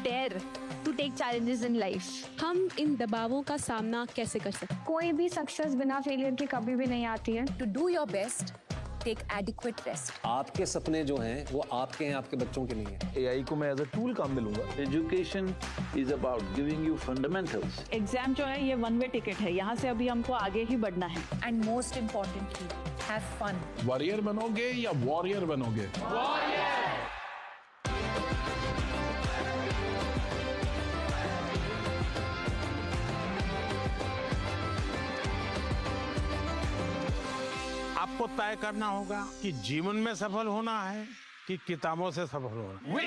dare to take challenges in life. हम इन दबावों का सामना कैसे कर सकते हैं? कोई भी सक्सेस बिना फेलियर के कभी भी नहीं आती है. To do your best, take adequate rest. आपके सपने जो हैं वो आपके हैं, आपके बच्चों के नहीं है. AI को मैं एज अ टूल काम में लूंगा. Education is about giving you fundamentals. Exam जो है ये वन वे टिकट है, यहाँ से अभी हमको आगे ही बढ़ना है. And most importantly, have fun. Warrior बनोगे या वॉरियर बनोगे? आपको तय करना होगा कि जीवन में सफल होना है कि किताबों से सफल होना है.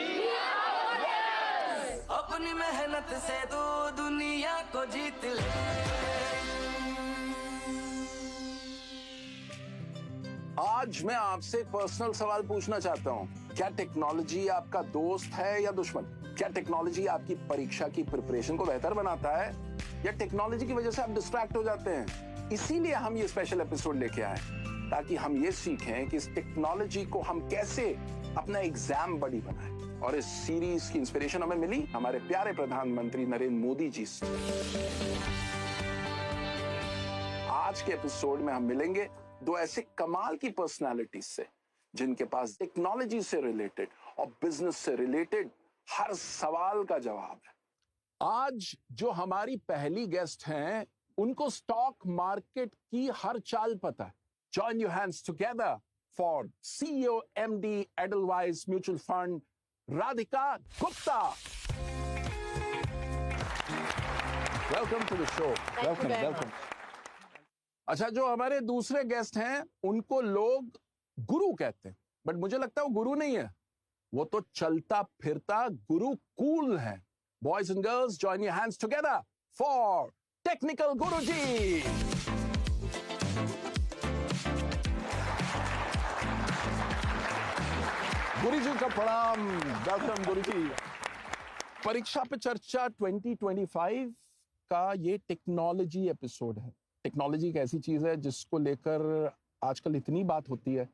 अपनी मेहनत से तू दुनिया को जीत ले. आज मैं आपसे एक पर्सनल सवाल पूछना चाहता हूँ. क्या टेक्नोलॉजी आपका दोस्त है या दुश्मन? क्या टेक्नोलॉजी आपकी परीक्षा की प्रिपरेशन को बेहतर बनाता है या टेक्नोलॉजी की वजह से आप डिस्ट्रैक्ट हो जाते हैं? इसीलिए हम ये स्पेशल एपिसोड लेके आए ताकि हम ये सीखें कि इस टेक्नोलॉजी को हम कैसे अपना एग्जाम बडी बनाएं. और इस सीरीज की इंस्पिरेशन हमें मिली हमारे प्यारे प्रधानमंत्री नरेंद्र मोदी जी से. आज के एपिसोड में हम मिलेंगे दो ऐसे कमाल की पर्सनालिटीज से जिनके पास टेक्नोलॉजी से रिलेटेड और बिजनेस से रिलेटेड हर सवाल का जवाब है. आज जो हमारी पहली गेस्ट हैं उनको स्टॉक मार्केट की हर चाल पता है. Join your hands together for CEO MD Edelweiss Mutual Fund Radhika Gupta. Welcome to the show. Welcome. अच्छा, जो हमारे दूसरे गेस्ट हैं उनको लोग गुरु कहते हैं, बट मुझे लगता है वो गुरु नहीं है, वो तो चलता फिरता गुरु कूल है. Boys and girls, join your hands together for Technical Guruji. गुरुजी का प्रणाम. वेलकम गुरुजी. परीक्षा पे चर्चा 2025 का ये टेक्नोलॉजी एपिसोड है. टेक्नोलॉजी एक ऐसी चीज है जिसको लेकर आजकल इतनी बात होती है,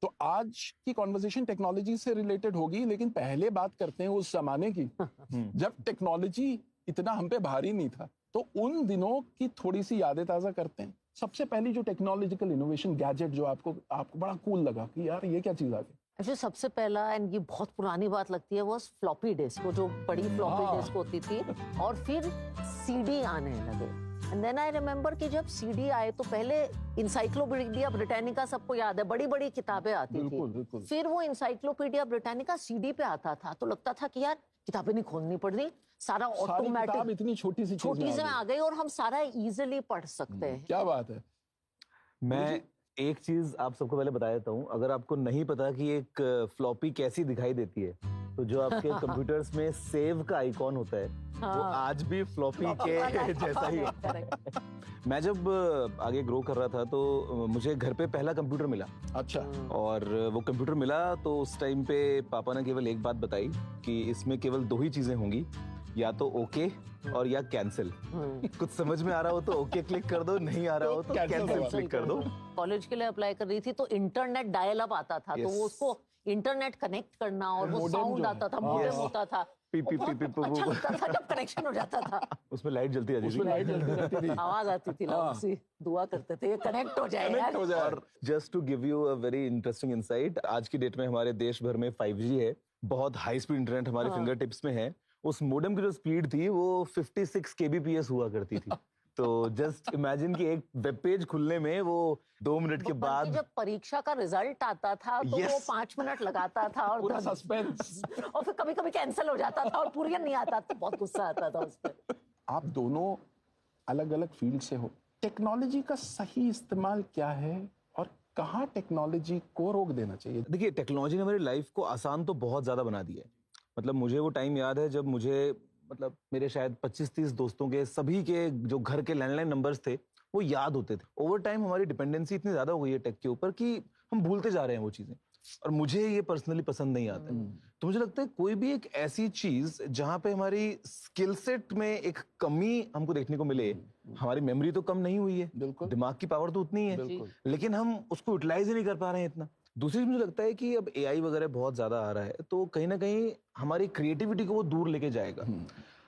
तो आज की कॉन्वर्सेशन टेक्नोलॉजी से रिलेटेड होगी. लेकिन पहले बात करते हैं उस जमाने की जब टेक्नोलॉजी इतना हम पे भारी नहीं था. तो उन दिनों की थोड़ी सी यादें ताजा करते हैं. सबसे पहली जो टेक्नोलॉजिकल इनोवेशन गैजेट जो आपको बड़ा कूल लगा कि यार ये क्या चीज आ गई? जो सबसे पहला, एंड ये बहुत पुरानी बात लगती है, वो फ्लॉपी डिस्क, वो जो बड़ी फ्लॉपी डिस्क होती थी. और फिर सीडी आने लगे. एंड देन आई रिमेम्बर कि जब सीडी आए तो पहले इंसाइक्लोपीडिया ब्रिटानिका, सबको याद है, बड़ी बड़ी किताबें आती थी. फिर वो इंसाइक्लोपीडिया ब्रिटानिका सीडी पे आता था तो लगता था कि यार किताबें नहीं खोलनी पड़ रही, सारा ऑटोमेटिक, इतनी छोटी सी में आ गई और हम सारा इजीली पढ़ सकते हैं. क्या बात है. मैं एक चीज आप सबको पहले बता देता हूँ. अगर आपको नहीं पता कि एक फ्लॉपी कैसी दिखाई देती है, तो जो आपके कंप्यूटर्स में सेव का आइकॉन होता है वो आज भी फ्लॉपी के जैसा ही होता है. मैं जब आगे ग्रो कर रहा था तो मुझे घर पे पहला कंप्यूटर मिला. अच्छा. और वो कंप्यूटर मिला तो उस टाइम पे पापा ने केवल एक बात बताई कि इसमें केवल दो ही चीजें होंगी, या तो ओके और या कैंसिल. कुछ समझ में आ रहा हो तो ओके क्लिक कर दो, नहीं आ रहा हो तो कैंसिल क्लिक कर दो. कॉलेज के लिए अप्लाई कर रही थी तो इंटरनेट डायल अप आता था. तो वो उसको इंटरनेट कनेक्ट करना और वो साउंड आता था, मॉडेम होता था. अच्छा लगता था जब कनेक्शन हो जाता था. उसमें लाइट जलती रहती थी. आवाज आती थी, लोग सी दुआ करते थे ये कनेक्ट हो जाए यार. और just to give you a very interesting insight, आज की डेट में हमारे देश भर में 5G है, बहुत हाई स्पीड इंटरनेट हमारे फिंगर टिप्स में है. उस मोडेम की जो स्पीड थी वो 56 kbps हुआ करती थी. तो जस्ट इमेजिन कि एक वेब पेज खुलने में वो 2 मिनट के बाद जब परीक्षा का रिजल्ट आता था तो वो 5 मिनट लगाता था और पूरा सस्पेंस. और फिर कभी कभी कैंसिल हो जाता था और पूरी नहीं आता था. बहुत गुस्सा आता था उस पर. आप दोनों अलग अलग फील्ड से हो. टेक्नोलॉजी का सही इस्तेमाल क्या है और कहाँ टेक्नोलॉजी को रोक देना चाहिए? देखिए, टेक्नोलॉजी ने हमारी लाइफ को आसान तो बहुत ज्यादा बना दिया है. मतलब मुझे वो टाइम याद है जब मुझे, मतलब मेरे शायद 25-30 दोस्तों के सभी के जो घर के लैंडलाइन नंबर्स थे वो याद होते थे. ओवर टाइम हमारी डिपेंडेंसी इतनी ज्यादा हो गई है टेक के ऊपर कि हम भूलते जा रहे हैं वो चीजें. और मुझे ये पर्सनली पसंद नहीं आता है। तो मुझे लगता है कोई भी एक ऐसी चीज जहां पे हमारी स्किल सेट में एक कमी हमको देखने को मिले, हमारी मेमोरी तो कम नहीं हुई है, दिमाग की पावर तो उतनी है, लेकिन हम उसको यूटिलाइज ही नहीं कर पा रहे हैं इतना। दूसरी मुझे लगता है कि अब एआई वगैरह बहुत ज्यादा आ रहा है, तो कहीं ना कहीं हमारी क्रिएटिविटी को वो दूर लेके जाएगा।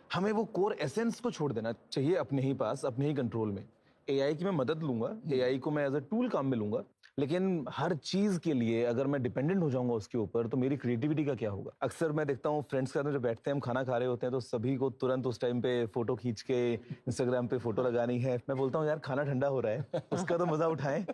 हमें वो कोर एसेंस को छोड़ देना चाहिए अपने ही पास, अपने ही कंट्रोल में। एआई की मैं मदद लूंगा, एआई को मैं एज अ टूल काम में लूंगा, लेकिन हर चीज के लिए अगर मैं डिपेंडेंट हो जाऊंगा उसके ऊपर, तो मेरी क्रिएटिविटी का क्या होगा। अक्सर मैं देखता हूँ फ्रेंड्स के साथ जब बैठते हैं, हम खाना खा रहे होते हैं, तो सभी को तुरंत उस टाइम पे फोटो खींच के इंस्टाग्राम पे फोटो लगानी है। मैं बोलता हूँ यार खाना ठंडा हो रहा है, उसका तो मजा उठाएं।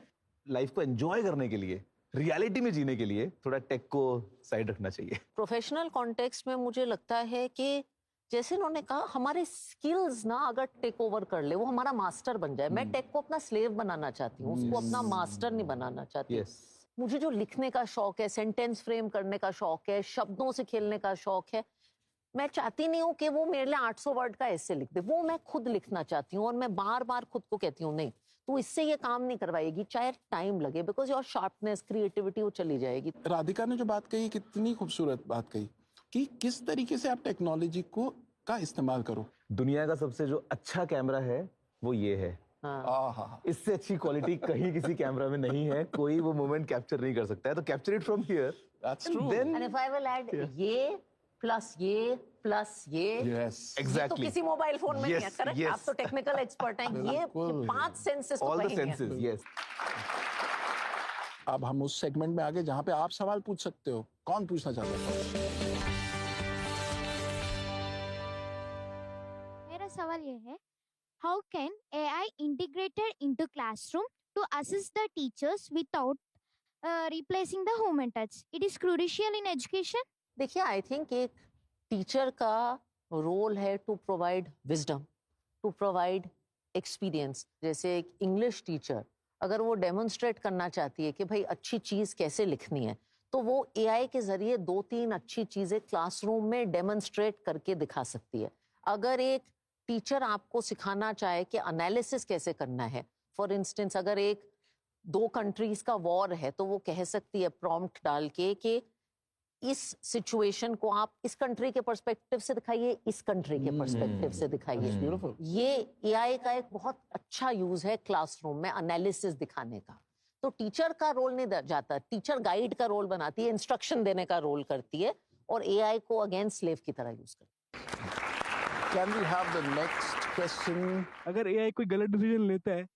लाइफ को एंजॉय करने के लिए, रियलिटी में जीने के लिए थोड़ा टेक को साइड रखना चाहिए। प्रोफेशनल कॉन्टेक्स्ट में मुझे लगता है कि जैसे उन्होंने कहा, हमारे स्किल्स ना अगर टेक ओवर कर ले, वो हमारा मास्टर बन जाए। मैं टेक को अपना स्लेव बनाना चाहती हूँ, उसको अपना मास्टर नहीं बनाना चाहती। मुझे जो लिखने का शौक है, सेंटेंस फ्रेम करने का शौक है, शब्दों से खेलने का शौक है, मैं चाहती नहीं हूँ कि वो मेरे लिए 800 वर्ड का ऐसे लिख दे। वो मैं खुद लिखना चाहती हूँ, और मैं बार बार खुद को कहती हूँ नहीं, तो इससे ये काम नहीं करवाएगी, चाहे टाइम लगे, बिकॉज योर शार्पनेस, क्रिएटिविटी वो चली जाएगी। राधिका ने जो बात कही, कितनी खूबसूरत बात कही कि किस तरीके से आप टेक्नोलॉजी को का इस्तेमाल करो। दुनिया का सबसे जो अच्छा कैमरा है वो ये है। इससे अच्छी क्वालिटी कहीं किसी कैमरा में नहीं है, कोई वो मोमेंट कैप्चर नहीं कर सकता है। तो capture it from here, that's true. And if I will add ये प्लस ये प्लस ये, एग्जैक्टली, तो किसी मोबाइल फोन में नहीं है। करेक्ट, आप तो टेक्निकल एक्सपर्ट हैं। ये 5 senses, all the senses, yes. अब हम उस सेगमेंट में आगे जहां पे आप सवाल पूछ सकते हो। कौन पूछना चाहता है? मेरा सवाल ये है, how can AI integrated into classroom to assist the teachers without replacing the human touch? It is crucial in education. देखिए, आई थिंक एक टीचर का रोल है to provide wisdom, to provide experience. जैसे एक इंग्लिश टीचर अगर वो demonstrate करना चाहती है कि भाई अच्छी चीज कैसे लिखनी है, तो वो एआई के जरिए 2-3 अच्छी चीजें क्लासरूम में डेमोन्स्ट्रेट करके दिखा सकती है। अगर एक टीचर आपको सिखाना चाहे कि एनालिसिस कैसे करना है, फॉर इंस्टेंस अगर एक 2 कंट्रीज का वॉर है, तो वो कह सकती है प्रॉम्प्ट डाल के कि इस सिचुएशन को आप इस कंट्री के पर्सपेक्टिव से दिखाइए, इस कंट्री के पर्सपेक्टिव से दिखाइए। ये एआई का एक बहुत अच्छा यूज है क्लासरूम में एनालिसिस दिखाने का। तो टीचर का रोल नहीं जाता, टीचर गाइड का रोल बनाती है, इंस्ट्रक्शन देने का रोल करती है, और एआई को अगेन स्लेव की तरह यूज करती है। Can we have the next question? अगर एआई कोई गलत डिसीजन लेता है,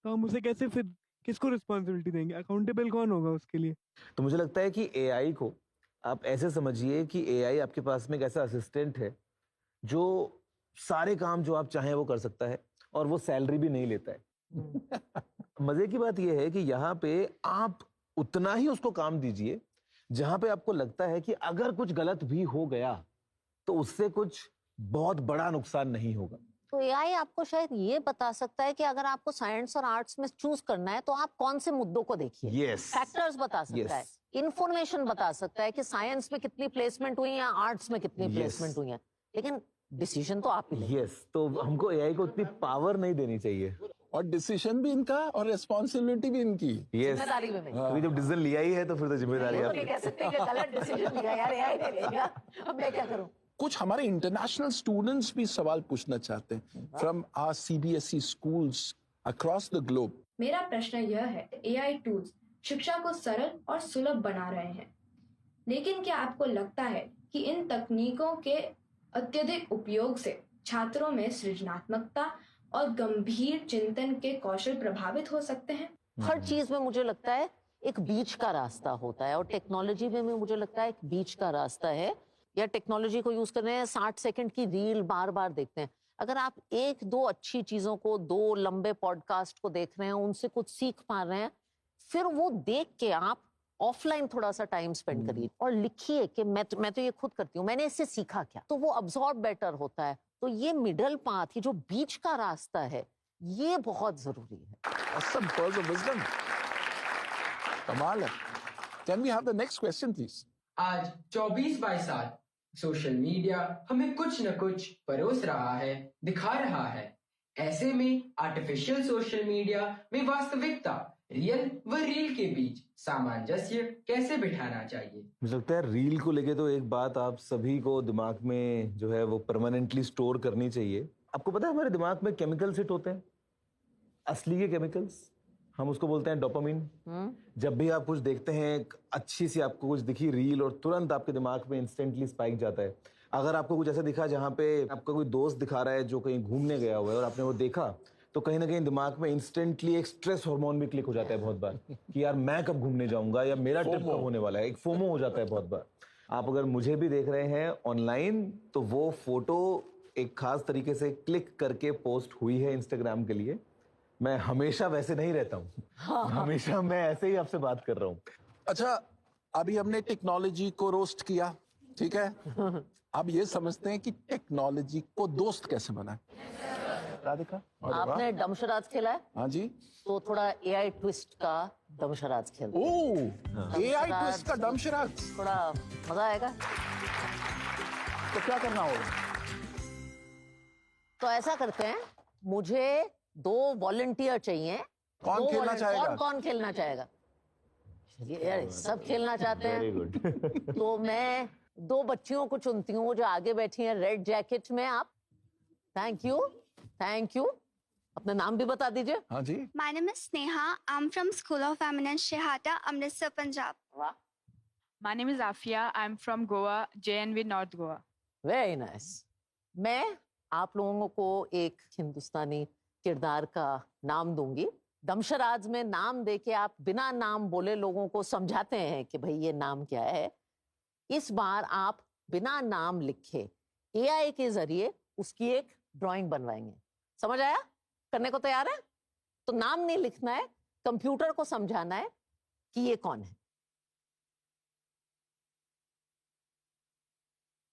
तो हम उसे कैसे, फिर किसको रिस्पॉन्सिबिलिटी देंगे? अकाउंटेबल कौन होगा उसके लिए? तो मुझे लगता है कि एआई को आप ऐसे समझिए कि एआई आपके पास में एक ऐसा असिस्टेंट है जो सारे काम जो आप चाहें वो कर सकता है, और वो सैलरी भी नहीं लेता है। मजे की बात यह है कि यहाँ पे आप उतना ही उसको काम दीजिए जहां पे आपको लगता है कि अगर कुछ गलत भी हो गया तो उससे कुछ बहुत बड़ा नुकसान नहीं होगा। तो एआई आपको शायद ये बता सकता है कि अगर आपको साइंस और आर्ट्स में चूज करना है, तो आप कौन से मुद्दों को देखिए। फैक्टर्स बता सकता है, इंफॉर्मेशन बता सकता है कि साइंस में कितनी प्लेसमेंट हुई है, आर्ट्स में कितनी प्लेसमेंट हुई है, लेकिन डिसीजन तो आप ही लेंगे। तो हमको एआई को उतनी पावर नहीं देनी चाहिए, और डिसीजन भी इनका और रिस्पॉन्सिबिलिटी भी इनकी। जिम्मेदारी में अभी जब डिसीजन लिया ही है तो फिर तो जिम्मेदारी आपकी। कह सकते हैं कि गलत डिसीजन लिया यार, एआई ने लिया, अब मैं क्या करूं। कुछ हमारे इंटरनेशनल स्टूडेंट्स भी सवाल पूछना चाहते हैं from our CBSE schools across the globe. मेरा प्रश्न यह है, एआई टूल्स शिक्षा को सरल और सुलभ बना रहे हैं, लेकिन क्या आपको लगता है कि इन तकनीकों के अत्यधिक उपयोग से छात्रों में सृजनात्मकता और गंभीर चिंतन के कौशल प्रभावित हो सकते हैं? हर चीज में मुझे लगता है एक बीच का रास्ता होता है, और टेक्नोलॉजी में मुझे लगता है एक बीच का रास्ता है। या टेक्नोलॉजी को यूज कर रहे हैं, 60 सेकंड की रील बार बार देखते हैं। अगर आप 1-2 अच्छी चीजों को, 2 लंबे पॉडकास्ट को देख रहे हैं, उनसे कुछ सीख पा रहे हैं, फिर वो देख के आप ऑफलाइन थोड़ा सा टाइम स्पेंड करिए और लिखिए कि मैं तो ये खुद करती हूँ, मैंने इससे सीखा क्या, तो वो अब्सॉर्ब बेटर होता है। तो ये मिडल पाथ, ये जो बीच का रास्ता है, ये बहुत जरूरी है। Awesome pearls of wisdom. कमाल है। Can we have the next question, please? आज 24/7 सोशल मीडिया हमें कुछ न कुछ परोस रहा है, दिखा रहा है। ऐसे में आर्टिफिशियल सोशल मीडिया में वास्तविकता, रियल व रील के बीच सामंजस्य कैसे बिठाना चाहिए? मुझे लगता है रील को लेके तो एक बात आप सभी को दिमाग में जो है वो परमानेंटली स्टोर करनी चाहिए। आपको पता है हमारे दिमाग में केमिकल्स हिट होते हैं, असली के केमिकल्स, हम उसको बोलते हैं डोपामिन। जब भी आप कुछ देखते हैं, एक अच्छी सी आपको कुछ दिखी रील और तुरंत आपके दिमाग में इंस्टेंटली स्पाइक जाता है। अगर आपको कुछ ऐसा दिखा जहाँ पे आपका कोई दोस्त दिखा रहा है जो कहीं घूमने गया हुआ है और आपने वो देखा, तो कहीं ना कहीं दिमाग में इंस्टेंटली एक स्ट्रेस हार्मोन भी क्लिक हो जाता है बहुत बार कि यार मैं कब घूमने जाऊंगा या मेरा ट्रिप कब होने वाला है। एक फोमो हो जाता है बहुत बार। आप अगर मुझे भी देख रहे हैं ऑनलाइन, तो वो फोटो एक खास तरीके से क्लिक करके पोस्ट हुई है इंस्टाग्राम के लिए। मैं हमेशा वैसे नहीं रहता हूँ। हमेशा मैं ऐसे ही आपसे बात कर रहा हूँ। अच्छा, अभी हमने टेक्नोलॉजी को रोस्ट किया, ठीक है। अब ये समझते हैं कि टेक्नोलॉजी को दोस्त कैसे बनाए। राधिका, आपने डमशराज खेला है? हाँ जी। तो थोड़ा एआई ट्विस्ट का डमशराज खेल। एआई ट्विस्ट का डमशराज, थोड़ा मजा आएगा। तो क्या करना होगा? तो ऐसा करते हैं, मुझे 2 वॉलंटियर चाहिए। कौन खेलना चाहेगा? कौन खेलना चाहेगा? चलिए यार, सब खेलना चाहते हैं। Very good. तो मैं 2 बच्चियों को चुनती हूँ जो आगे बैठी हैं रेड जैकेट में। आप थैंक यू, थैंक यू। अपना नाम भी बता दीजिए। हाँ जी। My name is Sneha. I'm from School of Eminence Shehata, Amritsar, Punjab. वाह, My name is Afia. I'm from Goa, JNV North Goa. Very nice. मैं आप लोगों को एक हिंदुस्तानी किरदार का नाम दूंगी। दमशराज में नाम देके आप बिना नाम बोले लोगों को समझाते हैं कि भाई ये नाम क्या है। इस बार आप बिना नाम लिखे एआई के जरिए उसकी एक ड्राइंग बनवाएंगे। समझ आया? करने को तैयार है? तो नाम नहीं लिखना है, कंप्यूटर को समझाना है कि ये कौन है।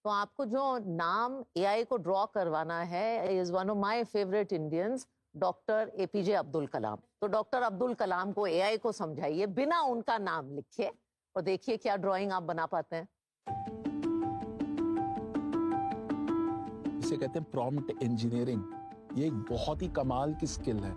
तो आपको जो नाम एआई को ड्रॉ करवाना है is one of my favourite Indians, doctor APJ Abdul Kalam. तो डॉक्टर अब्दुल कलाम को एआई को समझाइए बिना उनका नाम लिखे और देखिए क्या ड्राइंग आप बना पाते हैं। इसे कहते हैं प्रॉम्प्ट इंजीनियरिंग। ये एक बहुत ही कमाल की स्किल है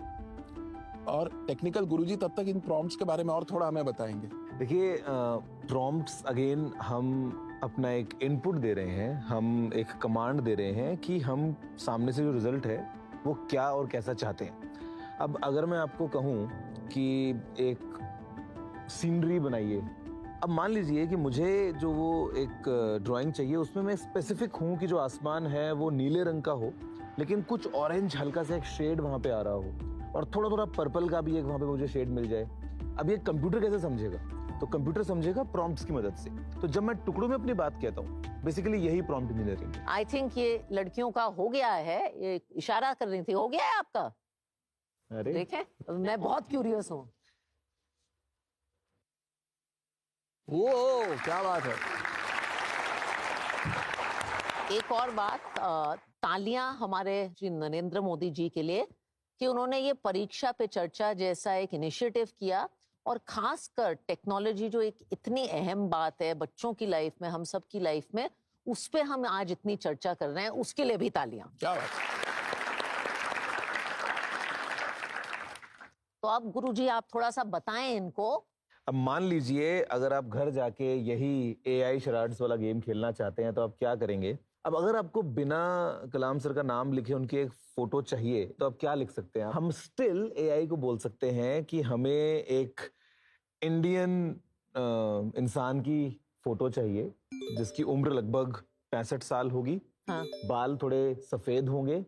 और टेक्निकल गुरुजी तब तक इन प्रॉम्प्ट्स के बारे में और थोड़ा हमें बताएंगे। देखिए, प्रॉम्प्ट्स अगेन हम अपना एक इनपुट दे रहे हैं, हम एक कमांड दे रहे हैं कि हम सामने से जो रिजल्ट है वो क्या और कैसा चाहते हैं। अब अगर मैं आपको कहूँ कि एक सीनरी बनाइए, अब मान लीजिए कि मुझे जो वो एक ड्राइंग चाहिए उसमें मैं स्पेसिफिक हूँ कि जो आसमान है वो नीले रंग का हो, लेकिन कुछ ऑरेंज हल्का सा एक शेड वहाँ पे आ रहा हो और थोड़ा थोड़ा पर्पल का भी एक वहाँ पे मुझे शेड मिल जाए। अब ये कंप्यूटर कैसे समझेगा? तो कंप्यूटर समझेगा प्रॉम्प्ट्स की मदद से। तो जब मैं टुकड़ों में अपनी बात कहता हूँ, बेसिकली यही प्रॉम्प्ट इंजीनियरिंग है। आई थिंक ये लड़कियों का हो गया है, ये इशारा कर रही थी, हो गया है आपका? अरे देखें, मैं बहुत क्यूरियस हूँ। वो क्या बात है। एक और बात, तालियां हमारे श्री नरेंद्र मोदी जी के लिए कि उन्होंने ये परीक्षा पे चर्चा जैसा एक इनिशिएटिव किया और खासकर टेक्नोलॉजी जो एक इतनी अहम बात है बच्चों की लाइफ में, हम सब की लाइफ में, उस पे हम आज इतनी चर्चा कर रहे हैं, उसके लिए भी तालियां। क्या बात है। तो अब गुरुजी आप थोड़ा सा बताएं इनको। अब मान लीजिए अगर आप घर जाके यही एआई शराड्स वाला गेम खेलना चाहते हैं तो आप क्या करेंगे? अब अगर आपको बिना कलाम सर का नाम लिखे उनकी एक फोटो चाहिए तो आप क्या लिख सकते हैं? हम स्टिल एआई को बोल सकते हैं कि हमें एक इंडियन इंसान की फोटो चाहिए जिसकी उम्र लगभग 65 साल होगी। हाँ। बाल थोड़े सफेद होंगे,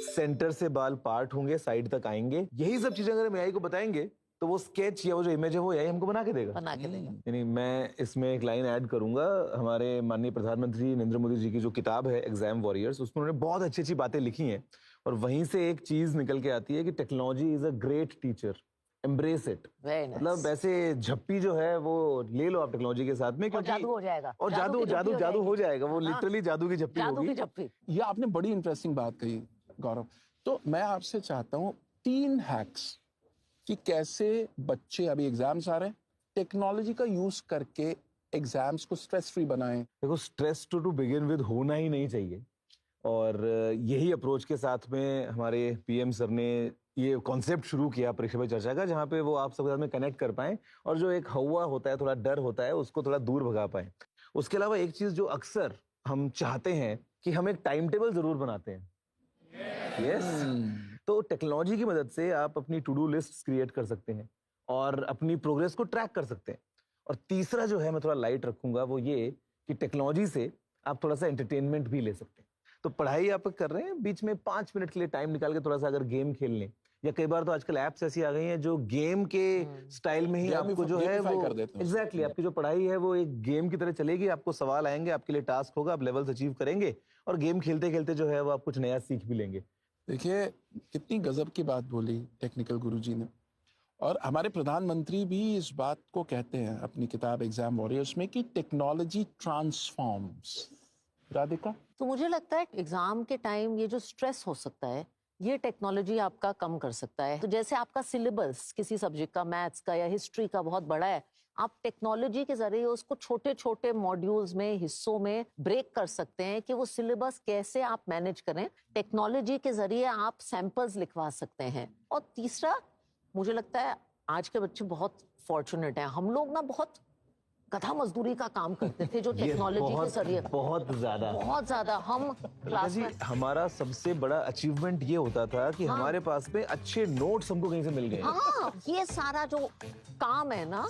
सेंटर से बाल पार्ट होंगे, साइड तक आएंगे। यही सब चीजें अगर हम एआई को बताएंगे तो वो स्केच या वो जो इमेज है वो एआई हमको बना के देगा। यानी मैं इसमें एक लाइन ऐड करूंगा, हमारे माननीय प्रधानमंत्री नरेंद्र मोदी जी की जो किताब है एग्जाम वॉरियर्स, उसमें उन्होंने बहुत अच्छी अच्छी बातें लिखी हैं और वहीं से एक चीज निकल के आती है कि technology is a great teacher, embrace it. मतलब ऐसे झप्पी जो है वो ले लो आप टेक्नोलॉजी के साथ में, क्योंकि जादू हो जाएगा। और जादू हो जाएगा। वो लिटरली जादू की झप्पी होगी। ये आपने बड़ी इंटरेस्टिंग बात कही गौरव। तो मैं आपसे चाहता हूँ 3 हैक्स कि कैसे बच्चे, अभी एग्जाम्स आ रहे हैं, टेक्नोलॉजी का यूज करके एग्जाम्स को स्ट्रेस फ्री बनाएं। देखो, स्ट्रेस टू बिगिन विद होना ही नहीं चाहिए और यही अप्रोच के साथ में हमारे पीएम सर ने ये कॉन्सेप्ट शुरू किया परीक्षा पे चर्चा का, जहाँ पे वो आप सबके साथ में कनेक्ट कर पाएं और जो एक हवा होता है, थोड़ा डर होता है, उसको थोड़ा दूर भगा पाएं। उसके अलावा एक चीज जो अक्सर हम चाहते हैं कि हम एक टाइम टेबल जरूर बनाते हैं। यस। तो टेक्नोलॉजी की मदद से आप अपनी टू डू लिस्ट क्रिएट कर सकते हैं और अपनी प्रोग्रेस को ट्रैक कर सकते हैं। और तीसरा जो है मैं थोड़ा लाइट रखूंगा वो ये कि टेक्नोलॉजी से आप थोड़ा सा एंटरटेनमेंट भी ले सकते हैं। तो पढ़ाई आप कर रहे हैं, बीच में 5 मिनट के लिए टाइम निकाल के थोड़ा सा अगर गेम खेल लें, या कई बार तो आजकल ऐप्स ऐसी आ गई हैं जो गेम के स्टाइल में ही आपको जो है वो एग्जैक्टली आपकी जो पढ़ाई है वो एक गेम की तरह चलेगी। आपको सवाल आएंगे, आपके लिए टास्क होगा, आप लेवल्स अचीव करेंगे और गेम खेलते खेलते जो है वो आप कुछ नया सीख भी लेंगे। देखिए कितनी गजब की बात बोली टेक्निकल गुरुजी ने, और हमारे प्रधानमंत्री भी इस बात को कहते हैं अपनी किताब एग्जाम वॉरियर्स में कि टेक्नोलॉजी ट्रांसफॉर्म्स। राधिका? तो मुझे लगता है एग्जाम के टाइम ये जो स्ट्रेस हो सकता है ये टेक्नोलॉजी आपका कम कर सकता है। तो जैसे आपका सिलेबस किसी सब्जेक्ट का, मैथ्स का या हिस्ट्री का बहुत बड़ा है, आप टेक्नोलॉजी के जरिए उसको छोटे छोटे मॉड्यूल्स में, हिस्सों में ब्रेक कर सकते हैं कि वो सिलेबस कैसे आप मैनेज करें। टेक्नोलॉजी के जरिए आप सैंपल्स लिखवा सकते हैं। और तीसरा, मुझे लगता है आज के बच्चे बहुत फॉर्चुनेट हैं। हम लोग ना बहुत गधा मजदूरी का काम करते थे जो टेक्नोलॉजी के जरिए बहुत ज्यादा हम क्लास में, हमारा सबसे बड़ा अचीवमेंट ये होता था कि हमारे पास में अच्छे नोट्स हमको कहीं से मिल गए। हाँ, ये सारा जो काम है ना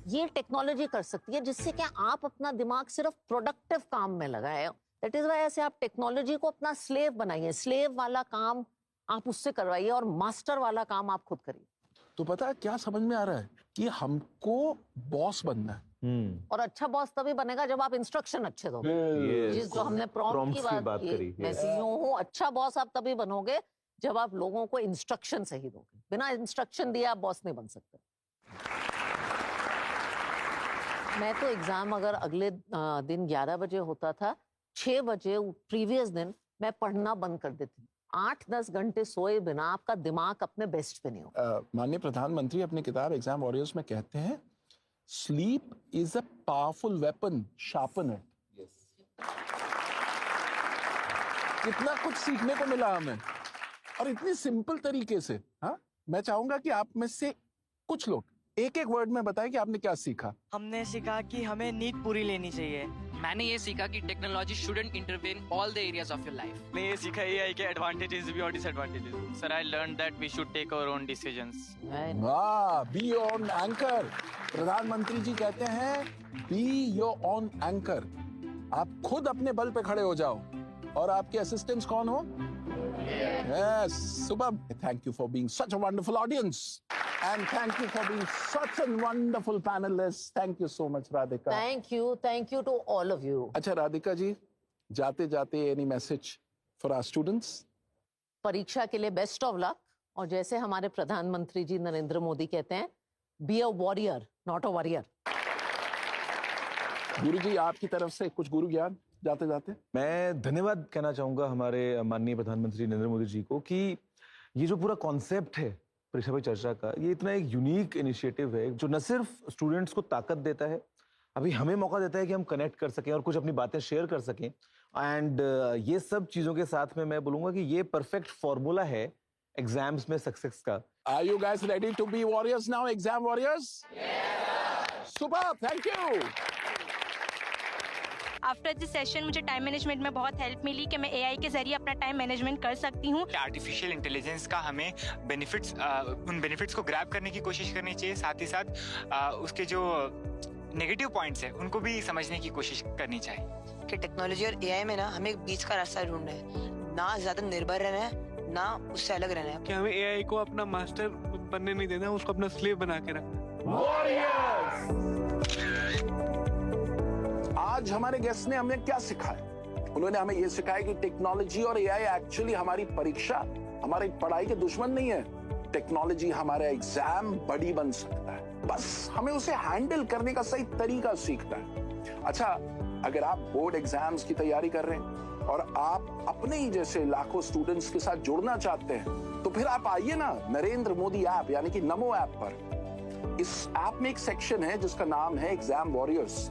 ये टेक्नोलॉजी कर सकती है, जिससे क्या आप अपना दिमाग सिर्फ प्रोडक्टिव काम में लगाए। दैट इज वाई ऐसे आप टेक्नोलॉजी को अपना स्लेव बनाइए। स्लेव वाला काम आप उससे करवाइए और मास्टर वाला काम आप खुद करिए। तो पता है क्या समझ में आ रहा है कि हमको बॉस बनना है। और अच्छा बॉस तभी बनेगा जब आप इंस्ट्रक्शन अच्छे दोगे। जिस जो हमने प्रॉम्प्ट की बात की, मैं सीईओ हूँ, अच्छा बॉस आप तभी बनोगे जब आप लोगों को इंस्ट्रक्शन सही दोगे। बिना इंस्ट्रक्शन दिए आप बॉस नहीं बन सकते। मैं तो एग्जाम अगर अगले दिन 11 बजे होता था, 6 बजे प्रीवियस दिन मैं पढ़ना बंद कर देती थी। 8-10 घंटे सोए बिना आपका दिमाग अपने बेस्ट पे नहीं होगा। माननीय प्रधानमंत्री अपनी किताब एग्जाम वॉरियर्स में कहते हैं sleep is a powerful weapon, sharpen it. कितना कुछ सीखने को मिला हमें और इतनी सिंपल तरीके से। हाँ, मैं चाहूंगा कि आप में से कुछ लोग एक एक वर्ड में बताएं कि आपने क्या सीखा। हमने सीखा कि हमें नींद पूरी लेनी चाहिए। मैंने ये सीखा कि technology shouldn't intervene all the areas of your life. मैं ये सीखा एआई के एडवांटेजेस भी और disadvantages. Sir, I learn that we should take our own decisions. वाह, बी योर एंकर। प्रधानमंत्री जी कहते हैं बी योर ओन एंकर। आप खुद अपने बल पे खड़े हो जाओ। और आपके असिस्टेंट्स कौन हो? Yes, Subham. Thank you for being such a wonderful audience. And thank you for being such a wonderful panelist. Thank you so much, Radhika. Thank you to all of you. अच्छा राधिका जी, जाते जाते any message for our students? परीक्षा के लिए best of luck. और जैसे हमारे प्रधानमंत्री जी नरेंद्र मोदी कहते हैं, be a warrior not a warrior. गुरु जी आपकी तरफ से कुछ गुरु ज्ञान जाते जाते? मैं धन्यवाद कहना चाहूंगा हमारे माननीय प्रधानमंत्री नरेंद्र मोदी जी को कि ये जो पूरा कॉन्सेप्ट है परीक्षा पे चर्चा का, ये इतना एक यूनिक इनिशिएटिव है जो न सिर्फ स्टूडेंट्स को ताकत देता है, अभी हमें मौका देता है कि हम कनेक्ट कर सकें और कुछ अपनी बातें शेयर कर सकें। एंड ये सब चीजों के साथ में मैं बोलूंगा कि ये परफेक्ट फॉर्मूला है एग्जाम्स में सक्सेस का। Are you guys ready to be warriors now, exam warriors? Yes! Super, thank you! After this session मुझे टाइम मैनेजमेंट में बहुत हेल्प मिली कि मैं एआई के जरिए अपना टाइम मैनेजमेंट कर सकती हूँ। आर्टिफिशियल इंटेलिजेंस का हमें बेनिफिट्स, उन बेनिफिट्स को ग्रैब करने की कोशिश करनी चाहिए, साथ ही साथ उसके जो नेगेटिव पॉइंट्स है उनको भी समझने की कोशिश करनी चाहिए। कि टेक्नोलॉजी और एआई में ना हमें एक बीच का रास्ता ढूंढना है, ना ज्यादा निर्भर रहना है ना उससे अलग रहना है। कि हमें एआई को अपना मास्टर बनने नहीं देना, उसको अपना स्लेव बना के रखना। आज हमारे गेस्ट ने हमें क्या सिखाया? उन्होंने हमें यह सिखाया कि टेक्नोलॉजी और एआई एक्चुअली हमारी परीक्षा, हमारी पढ़ाई के दुश्मन नहीं है। टेक्नोलॉजी हमारा एग्जाम बड़ी बन सकता है, बस हमें उसे हैंडल करने का सही तरीका सीखना है। अच्छा, अगर आप बोर्ड एग्जाम्स की तैयारी कर रहे हैं और आप अपने ही जैसे लाखों स्टूडेंट्स के साथ जुड़ना चाहते हैं, तो फिर आप आइए ना नरेंद्र मोदी ऐप यानी कि नमो ऐप पर। इस ऐप में एक सेक्शन है जिसका नाम है एग्जाम वॉरियर्स।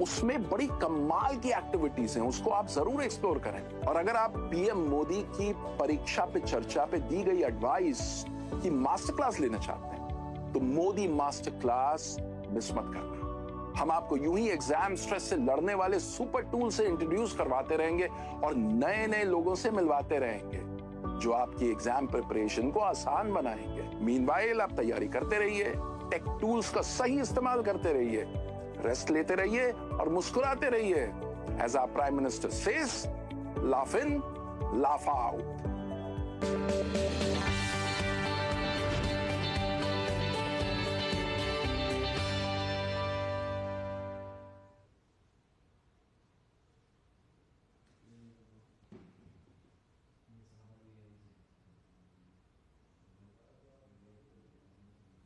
उसमें बड़ी कमाल की एक्टिविटीज हैं, उसको आप जरूर एक्सप्लोर करें। और अगर आप पीएम मोदी की परीक्षा पे चर्चा पे दी गई एडवाइस की मास्टर क्लास लेना चाहते हैं, तो मोदी मास्टर क्लास मिस मत करना। हम आपको यूं ही एग्जाम स्ट्रेस से लड़ने वाले सुपर टूल से इंट्रोड्यूस करवाते रहेंगे और नए नए लोगों से मिलवाते रहेंगे जो आपकी एग्जाम प्रिपरेशन को आसान बनाएंगे। मीनवाइल आप तैयारी करते रहिए, टेक टूल्स का सही इस्तेमाल करते रहिए, रेस्ट लेते रहिए और मुस्कुराते रहिए। As our prime minister says, laugh in, laugh out.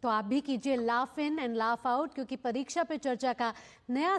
तो आप भी कीजिए laugh in and laugh out, क्योंकि परीक्षा पे चर्चा का नया